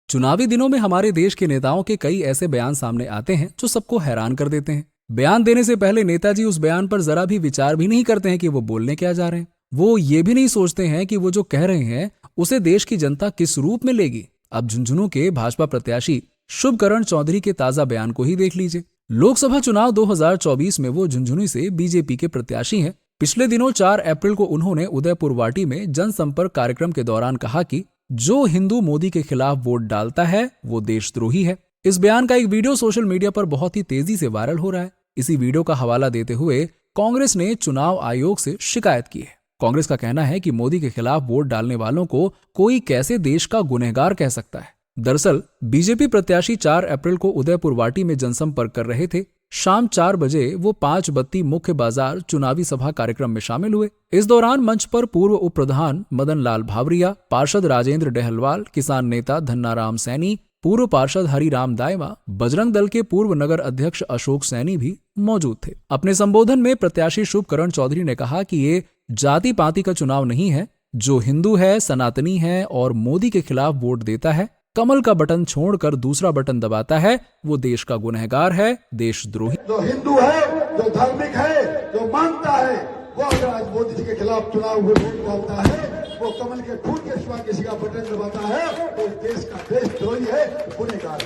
चुनावी दिनों में हमारे देश के नेताओं के कई ऐसे बयान सामने आते हैं जो सबको हैरान कर देते हैं। बयान देने से पहले नेताजी उस बयान पर जरा भी विचार भी नहीं करते हैं कि वो बोलने क्या जा रहे हैं। वो ये भी नहीं सोचते हैं कि वो जो कह रहे हैं उसे देश की जनता किस रूप में लेगी। अब झुंझुनू के भाजपा प्रत्याशी शुभकरण चौधरी के ताजा बयान को ही देख लीजिए। लोकसभा चुनाव 2024 में वो झुंझुनू से बीजेपी के प्रत्याशी हैं। पिछले दिनों 4 अप्रैल को उन्होंने उदयपुर वाटी में जनसंपर्क कार्यक्रम के दौरान कहा कि जो हिंदू मोदी के खिलाफ वोट डालता है वो देशद्रोही है। इस बयान का एक वीडियो सोशल मीडिया पर बहुत ही तेजी से वायरल हो रहा है। इसी वीडियो का हवाला देते हुए कांग्रेस ने चुनाव आयोग से शिकायत की है। कांग्रेस का कहना है कि मोदी के खिलाफ वोट डालने वालों को कोई कैसे देश का गुनहगार कह सकता है। दरअसल बीजेपी प्रत्याशी 4 अप्रैल को उदयपुर वाटी में जनसंपर्क कर रहे थे। शाम 4 बजे वो 5 बत्ती मुख्य बाजार चुनावी सभा कार्यक्रम में शामिल हुए। इस दौरान मंच पर पूर्व उप प्रधान मदन लाल भावरिया, पार्षद राजेंद्र डहलवाल, किसान नेता धन्नाराम सैनी, पूर्व पार्षद हरिराम दायमा, बजरंग दल के पूर्व नगर अध्यक्ष अशोक सैनी भी मौजूद थे। अपने संबोधन में प्रत्याशी शुभकरण चौधरी ने कहा कि ये जाति पाति का चुनाव नहीं है। जो हिंदू है, सनातनी है और मोदी के खिलाफ वोट देता है, कमल का बटन छोड़कर दूसरा बटन दबाता है, वो देश का गुनहगार है, देशद्रोही। जो हिंदू है, जो धार्मिक है, जो मानता है, वो अगर आज मोदी जी के खिलाफ चुनाव में वोट डालता है, वो कमल के फूल के सिवा किसी का बटन दबाता है, तो देश का देशद्रोही है, गुनहगार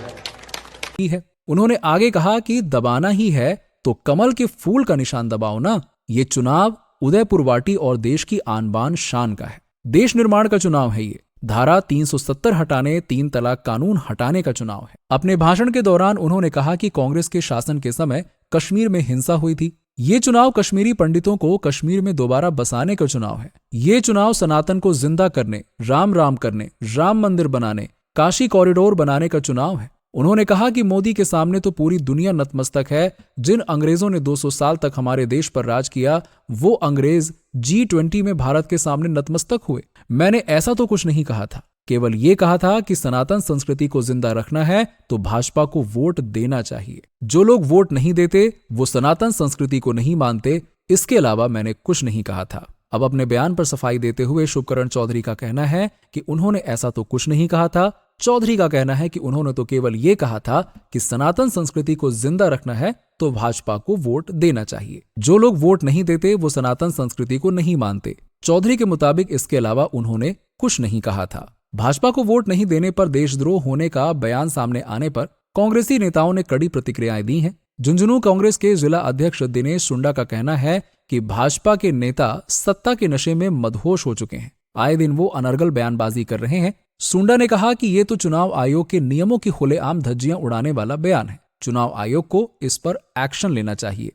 है। उन्होंने आगे कहा कि दबाना ही है तो कमल के फूल का निशान दबाओ ना। ये चुनाव उदयपुर वाटी और देश की आन बान शान का है। देश निर्माण का चुनाव है ये। धारा 370 हटाने, 3 तलाक कानून हटाने का चुनाव है। अपने भाषण के दौरान उन्होंने कहा कि कांग्रेस के शासन के समय कश्मीर में हिंसा हुई थी। ये चुनाव कश्मीरी पंडितों को कश्मीर में दोबारा बसाने का चुनाव है। ये चुनाव सनातन को जिंदा करने, राम राम करने, राम मंदिर बनाने, काशी कॉरिडोर बनाने का चुनाव है। उन्होंने कहा कि मोदी के सामने तो पूरी दुनिया नतमस्तक है। जिन अंग्रेजों ने 200 साल तक हमारे देश पर राज किया, वो अंग्रेज G20 में भारत के सामने नतमस्तक हुए। मैंने ऐसा तो कुछ नहीं कहा था, केवल ये कहा था कि सनातन संस्कृति को जिंदा रखना है तो भाजपा को वोट देना चाहिए। जो लोग वोट नहीं देते वो सनातन संस्कृति को नहीं मानते। इसके अलावा मैंने कुछ नहीं कहा था। अब अपने बयान पर सफाई देते हुए शुभकरण चौधरी का कहना है कि उन्होंने ऐसा तो कुछ नहीं कहा था। चौधरी का कहना है कि उन्होंने तो केवल ये कहा था कि सनातन संस्कृति को जिंदा रखना है तो भाजपा को वोट देना चाहिए। जो लोग वोट नहीं देते वो सनातन संस्कृति को नहीं मानते। चौधरी के मुताबिक इसके अलावा उन्होंने कुछ नहीं कहा था। भाजपा को वोट नहीं देने पर देशद्रोह होने का बयान सामने आने पर कांग्रेसी नेताओं ने कड़ी प्रतिक्रियाएं दी हैं। झुंझुनू कांग्रेस के जिला अध्यक्ष दिनेश सुंडा का कहना है कि भाजपा के नेता सत्ता के नशे में मदहोश हो चुके हैं। आए दिन वो अनर्गल बयानबाजी कर रहे हैं। सुंडा ने कहा कि ये तो चुनाव आयोग के नियमों की खुलेआम धज्जियां उड़ाने वाला बयान है। चुनाव आयोग को इस पर एक्शन लेना चाहिए।